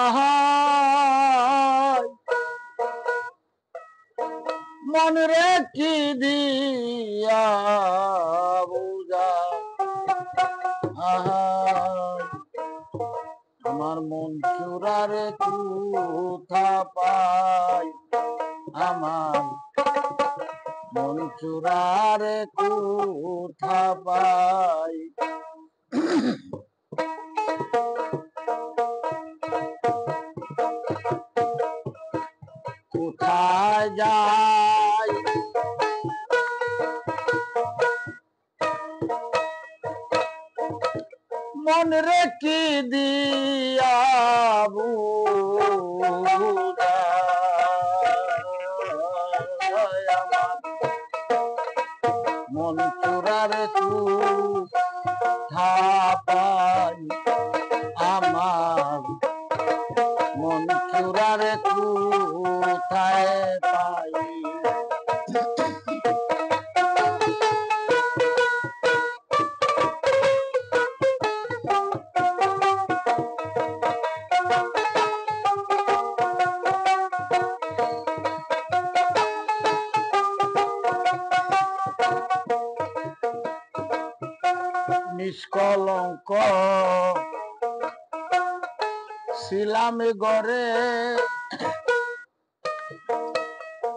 আহা মন রে কি দিয়া বুঝা, আহা আমার মন চূড়ারে কোথা পাই, আমার মন চূড়ারে কোথা পাই। কোথায় যাই মন রে কি দিয়া বুঝাই, আমার মন চূড়ারে কোথা পাই, আমার মন চূড়ারে কোথায় পাই। নিষ্কলঙ্ক ছিলাম গরে,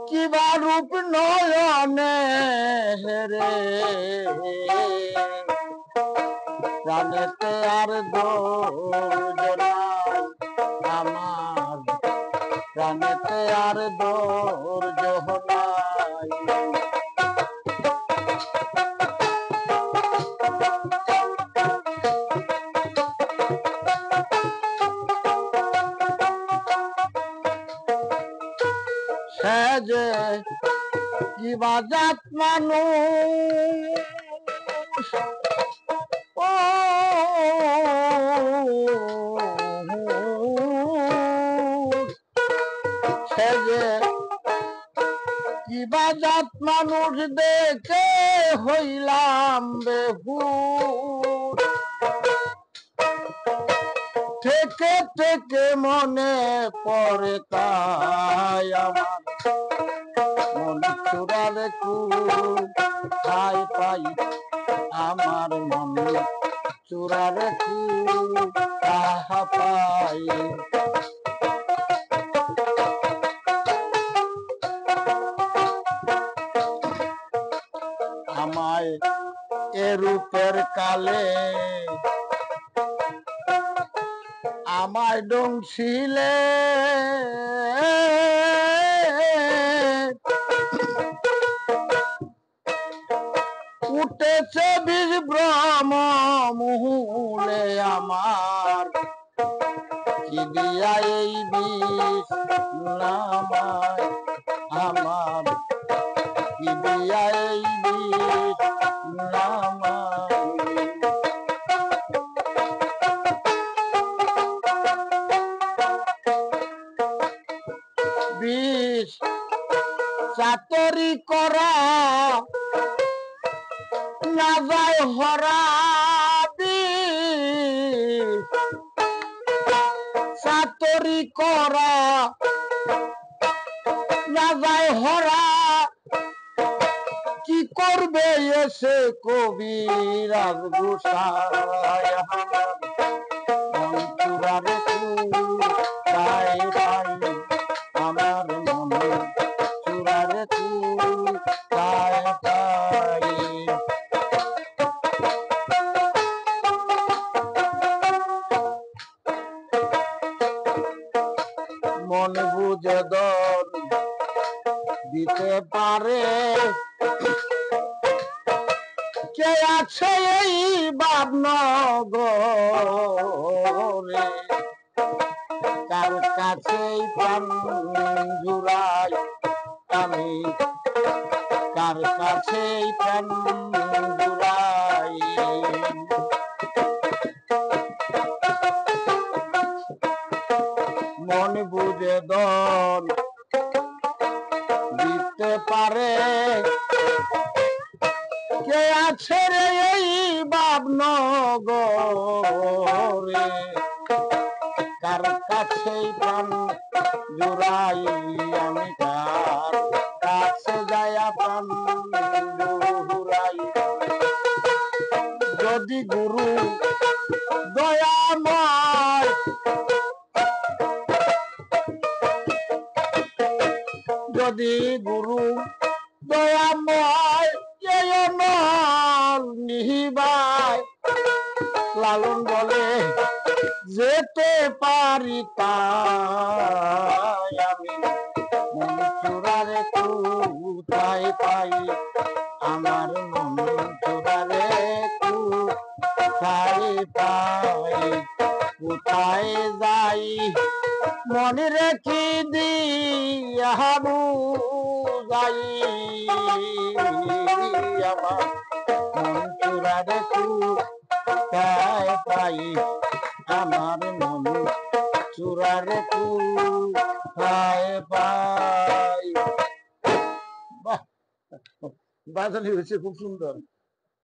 কিবা রূপ নয়নে হেরে, প্রাণেতে আর দোষ নাই, আমার প্রাণেতে আর দোষ নাই। সে যে কিবা জাত মানুষ, ও সে যে কিবা জাত মানুষ দেখে হইলাম বেহুশ, থেকে থেকে মনে পড়ে তাই, আমার মন চূড়ারে কোথায় পাই, আমার মন চূড়ারে কোথা পাই। আমায় এরূপের কালে আমায় ডংছিলে, উঠেছে বীজ ব্রহ্ম মূলে, আমার কি দিয়া এই বিষ নামায়, আমার কি দিয়া এই বিষ নামায়। বিষ চাতরি করা না যায় হরা, বিষ চাতরি করা না যায় হরা, কি করবে এসে কবিরাজ গোসাই, মন চূড়ারে কোথায় পাই, আমার মন চূড়ারে কোথায় পাই। মন বুঝে দর দিতে পারে কে আছে এই ভাবনগরে, কার কাছে প্রাণ জুড়াই আমি, কার কাছে প্রাণ জুড়াই। মন বুঝে দন দিতে পারে কে আছে রে এই ভাবনগরে, সেই প্রাণ জুড়াই আমি কার কাছে যায়া প্রাণ জুড়াই যদি গুরু দয়াময় যদি গুরু দয়াময় নিহিবাই লালন বলে যেতে পারি তাই আমি মন চূড়ারে কোথায় পাই আমার মন চূড়ারে কোথায় পাই কোথায় যাই মনে রেখে দিয়াবু যাই আমার মন চূড়ারে কোথায় পাই আমার মন চূড়ারে কোথায় পাই বাহ বাজানি হয়েছে খুব সুন্দর